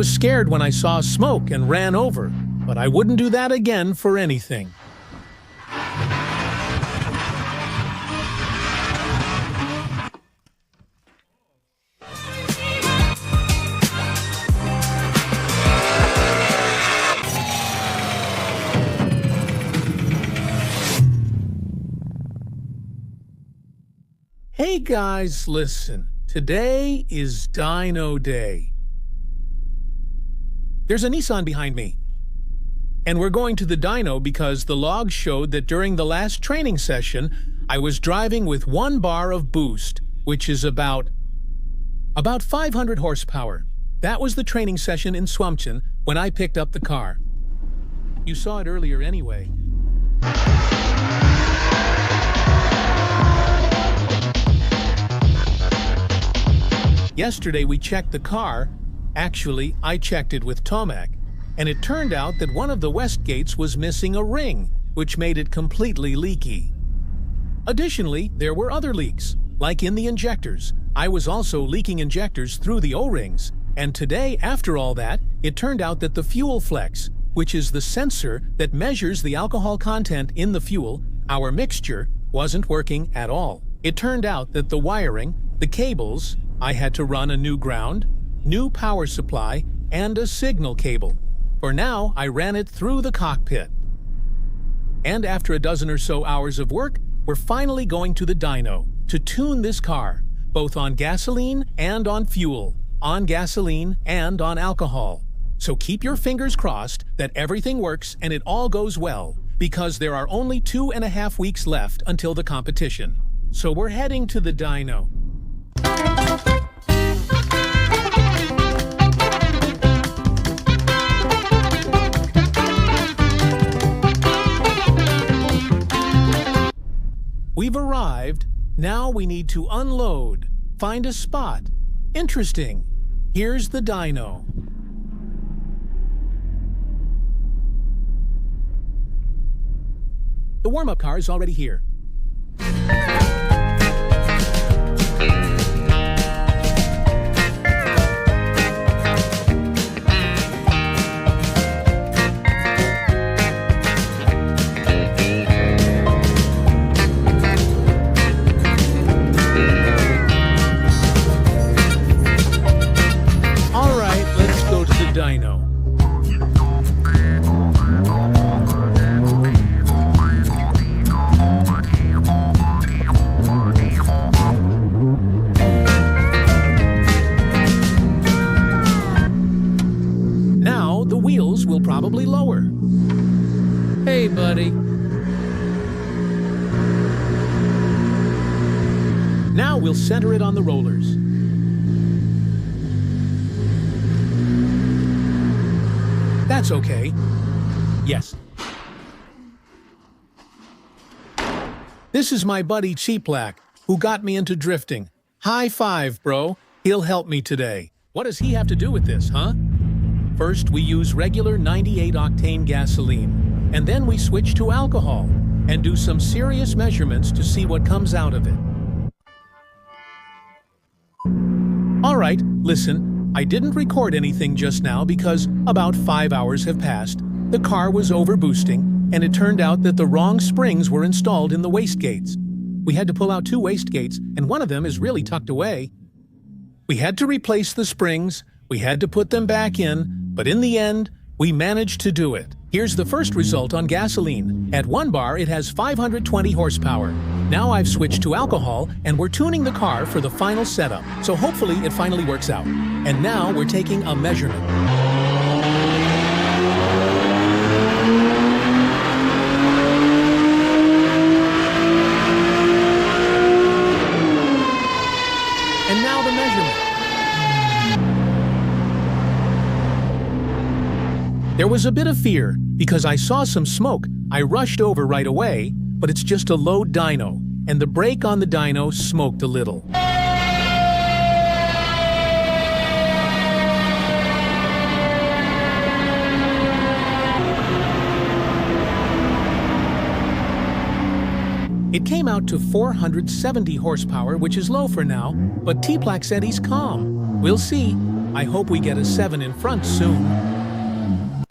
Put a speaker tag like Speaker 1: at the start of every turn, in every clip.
Speaker 1: was scared when I saw smoke and ran over, but I wouldn't do that again for anything. Hey guys, listen. Today is Dyno Day. There's a Nissan behind me. And we're going to the dyno because the logs showed that during the last training session, I was driving with 1 bar of boost, which is about 500 horsepower. That was the training session in Słomczyn when I picked up the car. You saw it earlier anyway. Yesterday we checked the car. Actually, I checked it with Tomac, and it turned out that one of the west gates was missing a ring, which made it completely leaky. Additionally, there were other leaks, like in the injectors. I was also leaking injectors through the O-rings, and today, after all that, it turned out that the fuel flex, which is the sensor that measures the alcohol content in the fuel, our mixture, wasn't working at all. It turned out that the wiring, the cables, I had to run a new ground, new power supply, and a signal cable. For now, I ran it through the cockpit. And after a dozen or so hours of work, we're finally going to the dyno to tune this car, both on gasoline and on fuel, on gasoline and on alcohol. So keep your fingers crossed that everything works and it all goes well, because there are only 2.5 weeks left until the competition. So we're heading to the dyno. We've arrived. Now we need to unload. Find a spot. Interesting. Here's the dyno. The warm-up car is already here. Dyno. Now the wheels will probably lower. Hey, buddy. Now we'll center it on the rollers. That's okay. Yes. This is my buddy Cheaplack, who got me into drifting. High five, bro. He'll help me today. What does he have to do with this, huh? First, we use regular 98-octane gasoline, and then we switch to alcohol and do some serious measurements to see what comes out of it. All right, listen. I didn't record anything just now because about 5 hours have passed. The car was overboosting, and it turned out that the wrong springs were installed in the wastegates. We had to pull out 2 wastegates, and one of them is really tucked away. We had to replace the springs, we had to put them back in, but in the end, we managed to do it. Here's the first result on gasoline. At 1 bar, it has 520 horsepower. Now I've switched to alcohol, and we're tuning the car for the final setup, so hopefully it finally works out. And now we're taking a measurement. And now the measurement. There was a bit of fear, because I saw some smoke. I rushed over right away, but it's just a low dyno, and the brake on the dyno smoked a little. It came out to 470 horsepower, which is low for now, but T-Plack said he's calm. We'll see. I hope we get a 7 in front soon.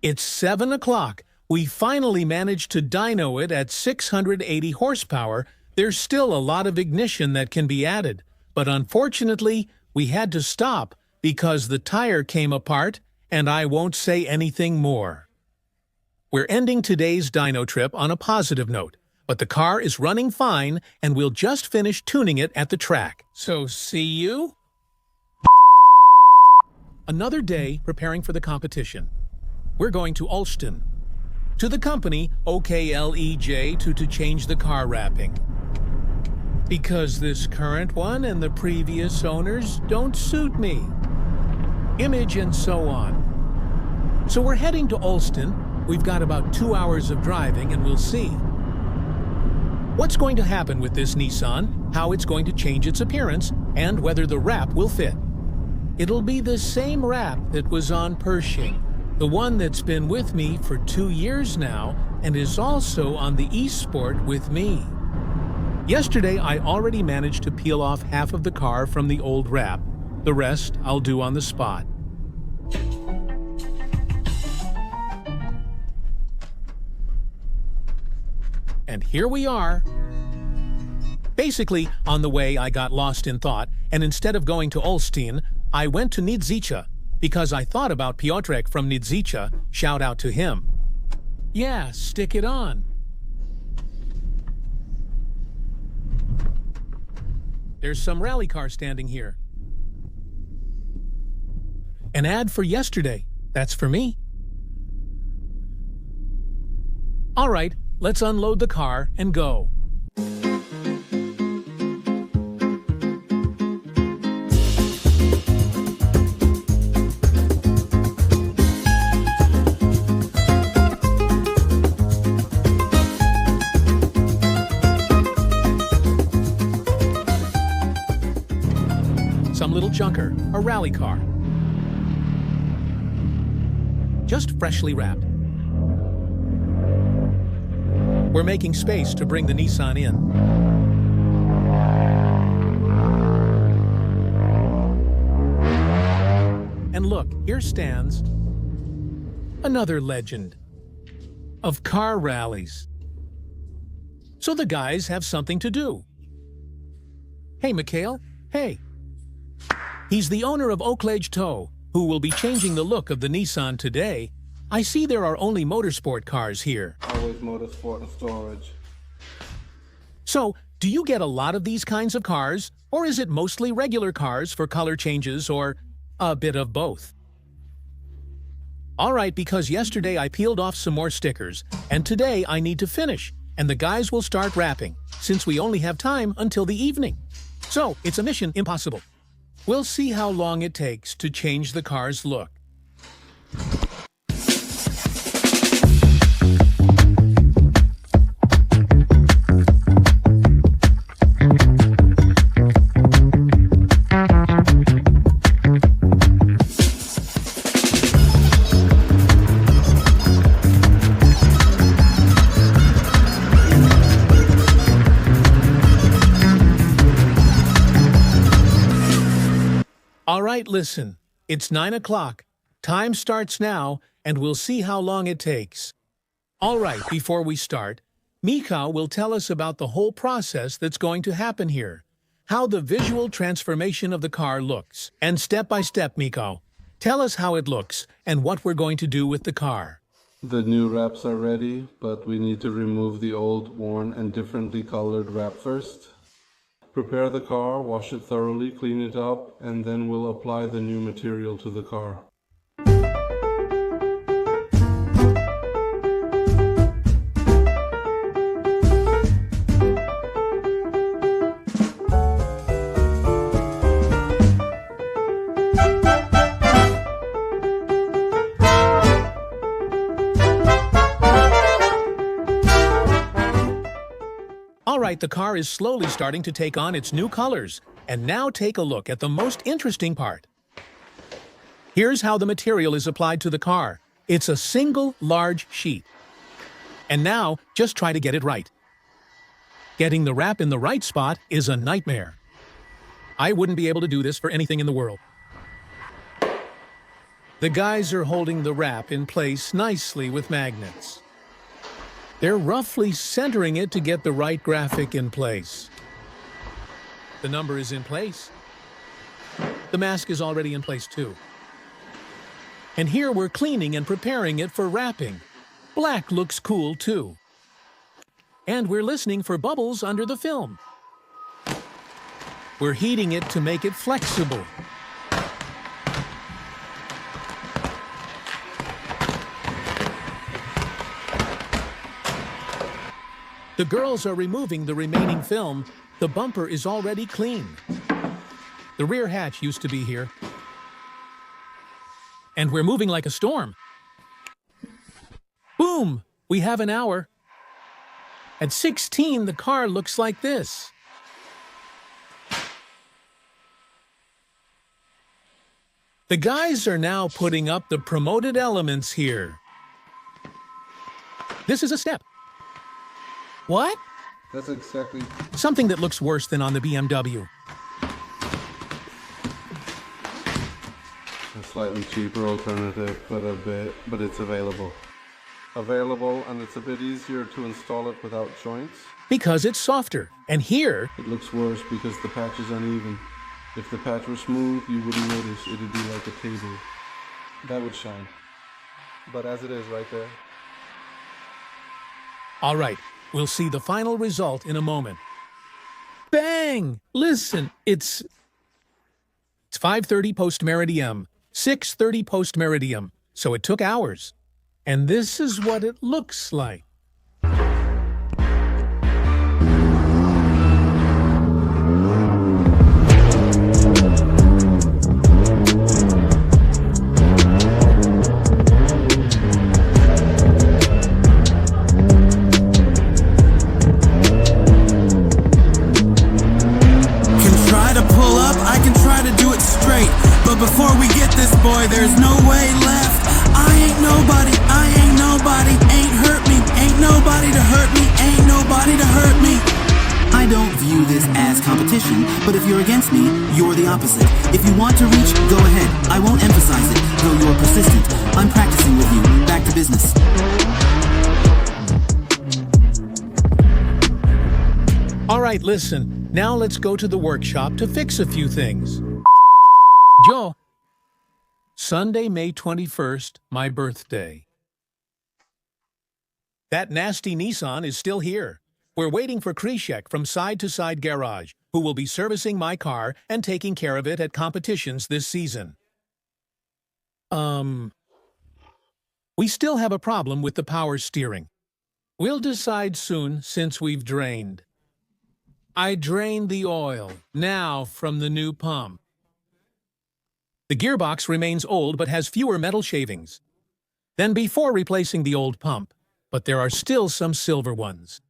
Speaker 1: It's 7 o'clock. We finally managed to dyno it at 680 horsepower. There's still a lot of ignition that can be added, but unfortunately, we had to stop because the tire came apart, and I won't say anything more. We're ending today's dyno trip on a positive note, but the car is running fine, and we'll just finish tuning it at the track. So see you? Another day preparing for the competition. We're going to Słomczyn, to the company OKLEJ to change the car wrapping. Because this current one and the previous owners don't suit me. Image and so on. So we're heading to Słomczyn. We've got about 2 hours of driving and we'll see what's going to happen with this Nissan, how it's going to change its appearance, and whether the wrap will fit. It'll be the same wrap that was on Pershing, the one that's been with me for 2 years now and is also on the eSport with me. Yesterday, I already managed to peel off half of the car from the old wrap. The rest I'll do on the spot. And here we are. Basically, on the way I got lost in thought, and instead of going to Słomczyn, I went to Nissan, because I thought about Piotrek from Nissan. Shout out to him. Yeah, stick it on. There's some rally car standing here. An ad for yesterday. That's for me. All right, let's unload the car and go. Some little junker, a rally car. Just freshly wrapped. We're making space to bring the Nissan in. And look, here stands another legend of car rallies. So the guys have something to do. Hey, Mikhail. Hey. He's the owner of Oklej Tow, who will be changing the look of the Nissan today. I see there are only motorsport cars here.
Speaker 2: Always motorsport and storage.
Speaker 1: So, do you get a lot of these kinds of cars, or is it mostly regular cars for color changes, or a bit of both? All right, because yesterday I peeled off some more stickers, and today I need to finish, and the guys will start wrapping, since we only have time until the evening. So, it's a mission impossible. We'll see how long it takes to change the car's look. All right, listen. It's 9 o'clock. Time starts now, and we'll see how long it takes. All right, before we start, Mika will tell us about the whole process that's going to happen here, how the visual transformation of the car looks. And step by step, Mika, tell us how it looks and what we're going to do with the car.
Speaker 2: The new wraps are ready, but we need to remove the old, worn, and differently colored wrap first. Prepare the car, wash it thoroughly, clean it up, and then we'll apply the new material to the car.
Speaker 1: All right, the car is slowly starting to take on its new colors. And now take a look at the most interesting part. Here's how the material is applied to the car. It's a single large sheet. And now, just try to get it right. Getting the wrap in the right spot is a nightmare. I wouldn't be able to do this for anything in the world. The guys are holding the wrap in place nicely with magnets. They're roughly centering it to get the right graphic in place. The number is in place. The mask is already in place too. And here we're cleaning and preparing it for wrapping. Black looks cool too. And we're listening for bubbles under the film. We're heating it to make it flexible. The girls are removing the remaining film. The bumper is already clean. The rear hatch used to be here. And we're moving like a storm. Boom! We have an hour. At 16, the car looks like this. The guys are now putting up the promoted elements here. This is a step. What?
Speaker 2: That's exactly...
Speaker 1: Something that looks worse than on the BMW.
Speaker 2: A slightly cheaper alternative, but it's available. And it's a bit easier to install it without joints.
Speaker 1: Because it's softer. And here...
Speaker 2: It looks worse because the patch is uneven. If the patch were smooth, you wouldn't notice. It'd be like a table. That would shine. But as it is right there.
Speaker 1: All right, we'll see the final result in a moment. Bang! Listen, it's 5:30 post-meridiem, 6:30 post-meridiem, so it took hours. And this is what it looks like.
Speaker 3: But before we get this, boy, there's no way left. I ain't nobody, ain't hurt me. Ain't nobody to hurt me, ain't nobody to hurt me. I don't view this as competition, but if you're against me, you're the opposite. If you want to reach, go ahead. I won't emphasize it, though you're persistent. I'm practicing with you. Back to business.
Speaker 1: All right, listen. Now let's go to the workshop to fix a few things. Joe, Sunday, May 21st, my birthday. That nasty Nissan is still here. We're waiting for Krzysiek from Side to Side Garage, who will be servicing my car and taking care of it at competitions this season. We still have a problem with the power steering. We'll decide soon since we've drained. I drained the oil, now from the new pump. The gearbox remains old but has fewer metal shavings than before replacing the old pump, but there are still some silver ones.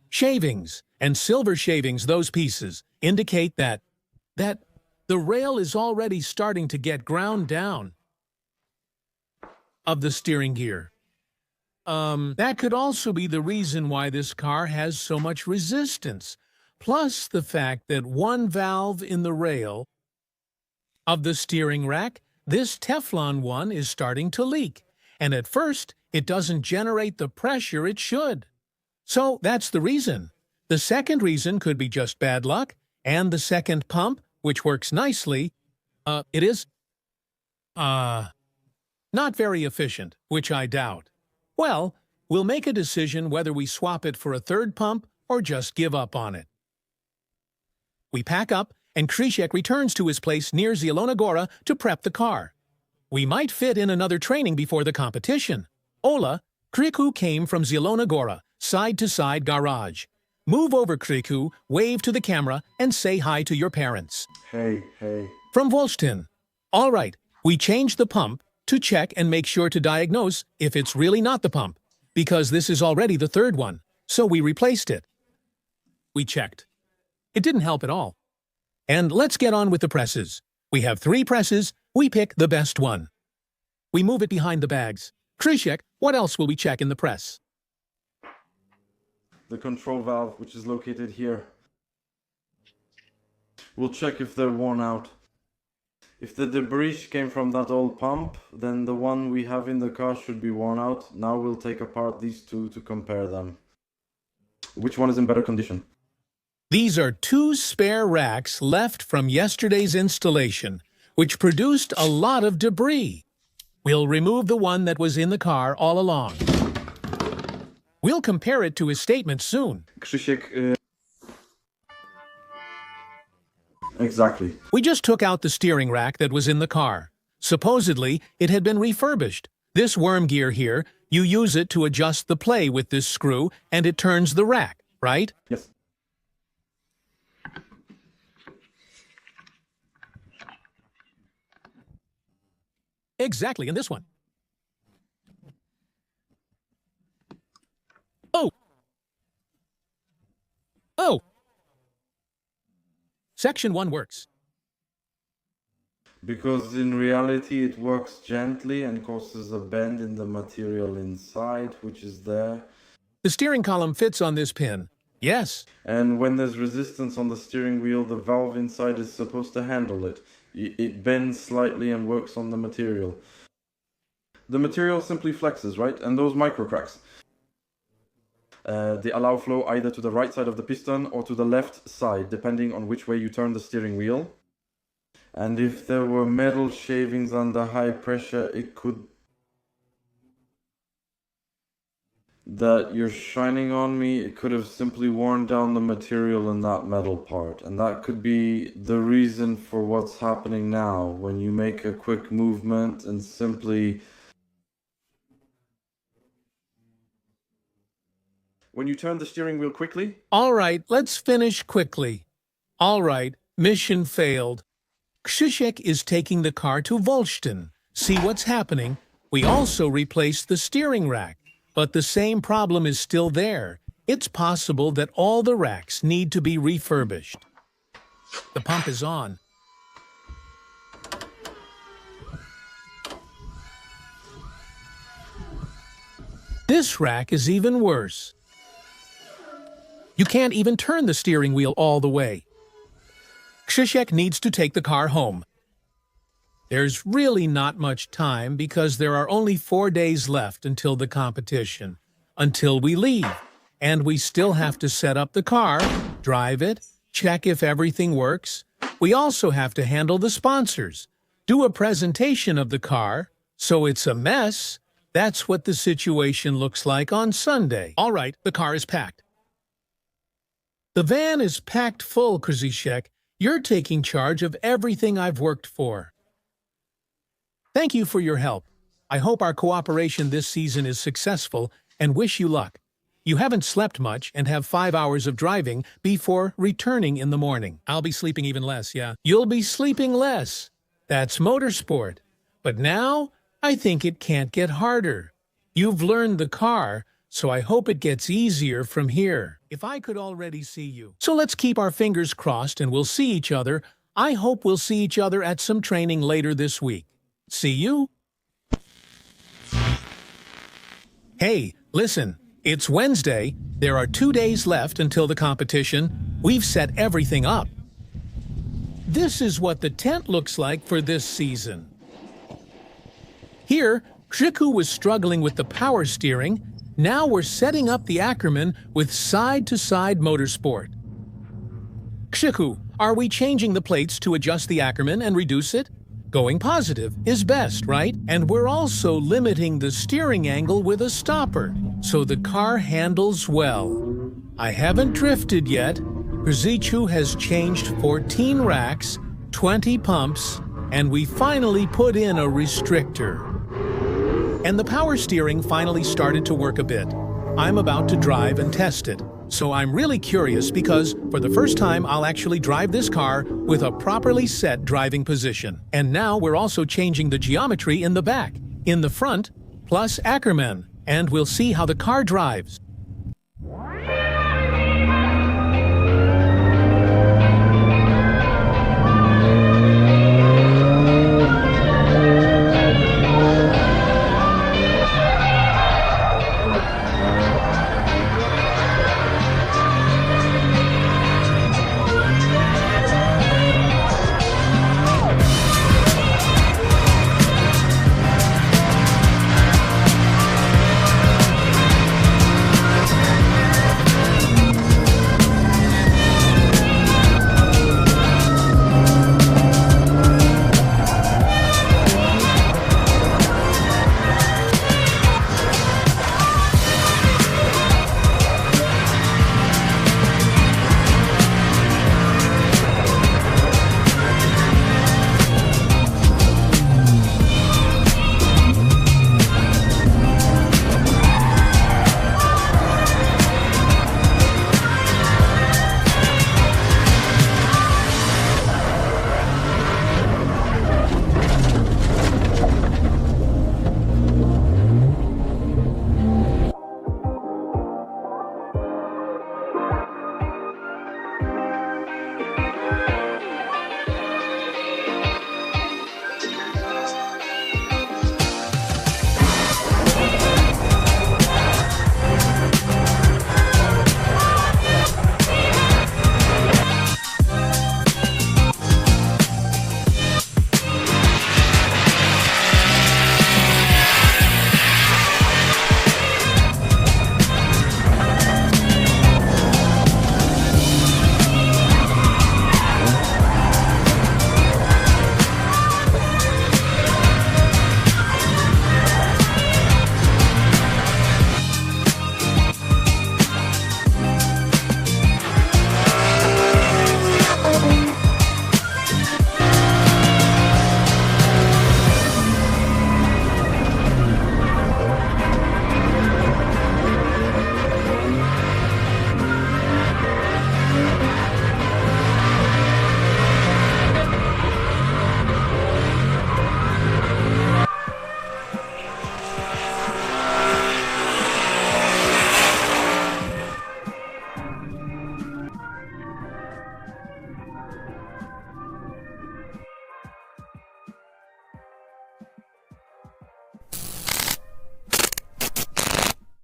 Speaker 1: Shavings and silver shavings, those pieces, indicate that the rail is already starting to get ground down of the steering gear. That could also be the reason why this car has so much resistance, plus the fact that one valve in the rail of the steering rack, this Teflon one, is starting to leak, and at first it doesn't generate the pressure it should. So that's the reason. The second reason could be just bad luck, and the second pump, which works nicely, it is not very efficient, which I doubt. Well, we'll make a decision whether we swap it for a third pump or just give up on it. We pack up, and Krzysiek returns to his place near Zielona Góra to prep the car. We might fit in another training before the competition. Ola, Krzyku came from Zielona Góra, Side to Side Garage. Move over, Krzyku, wave to the camera, and say hi to your parents.
Speaker 2: Hey.
Speaker 1: From Słomczyn. All right, we changed the pump to check and make sure to diagnose if it's really not the pump, because this is already the third one, so we replaced it. We checked. It didn't help at all. And let's get on with the presses. We have 3 presses. We pick the best one. We move it behind the bags. Krzysiek, what else will we check in the press?
Speaker 4: The control valve, which is located here. We'll check if they're worn out. If the debris came from that old pump, then the one we have in the car should be worn out. Now we'll take apart these two to compare them. Which one is in better condition?
Speaker 1: These are 2 spare racks left from yesterday's installation, which produced a lot of debris. We'll remove the one that was in the car all along. We'll compare it to his statement soon.
Speaker 4: Krzysiek, Exactly.
Speaker 1: We just took out the steering rack that was in the car. Supposedly, it had been refurbished. This worm gear here, you use it to adjust the play with this screw, and it turns the rack, right?
Speaker 4: Yes.
Speaker 1: Exactly, in this one. Oh! Oh! Section 1 works.
Speaker 4: Because in reality it works gently and causes a bend in the material inside, which is there.
Speaker 1: The steering column fits on this pin. Yes.
Speaker 4: And when there's resistance on the steering wheel, the valve inside is supposed to handle it. It bends slightly and works on the material. The material simply flexes, right? And those micro cracks, they allow flow either to the right side of the piston or to the left side, depending on which way you turn the steering wheel. And if there were metal shavings under high pressure, it could... That you're shining on me, it could have simply worn down the material in that metal part. And that could be the reason for what's happening now, when you make a quick movement and simply... When you turn the steering wheel quickly?
Speaker 1: All right, let's finish quickly. All right, mission failed. Krzysiek is taking the car to Słomczyn. See what's happening? We also replaced the steering rack, but the same problem is still there. It's possible that all the racks need to be refurbished. The pump is on. This rack is even worse. You can't even turn the steering wheel all the way. Krzysiek needs to take the car home. There's really not much time because there are only 4 days left until the competition, until we leave, and we still have to set up the car, drive it, check if everything works. We also have to handle the sponsors, do a presentation of the car, so it's a mess. That's what the situation looks like on Sunday. All right, the car is packed. The van is packed full, Krzysiek. You're taking charge of everything I've worked for. Thank you for your help. I hope our cooperation this season is successful and wish you luck. You haven't slept much and have 5 hours of driving before returning in the morning. I'll be sleeping even less, yeah. You'll be sleeping less. That's motorsport. But now, I think it can't get harder. You've learned the car, so I hope it gets easier from here. If I could already see you. So let's keep our fingers crossed and we'll see each other. I hope we'll see each other at some training later this week. See you? Hey, listen, it's Wednesday. There are 2 days left until the competition. We've set everything up. This is what the tent looks like for this season. Here, Krzysiek was struggling with the power steering. Now we're setting up the Ackerman with side-to-side motorsport. Krzysiek, are we changing the plates to adjust the Ackerman and reduce it? Going positive is best, right? And we're also limiting the steering angle with a stopper, so the car handles well. I haven't drifted yet. Krzysiek has changed 14 racks, 20 pumps, and we finally put in a restrictor. And the power steering finally started to work a bit. I'm about to drive and test it. So I'm really curious because for the first time I'll actually drive this car with a properly set driving position. And now we're also changing the geometry in the back, in the front, plus Ackerman. And we'll see how the car drives.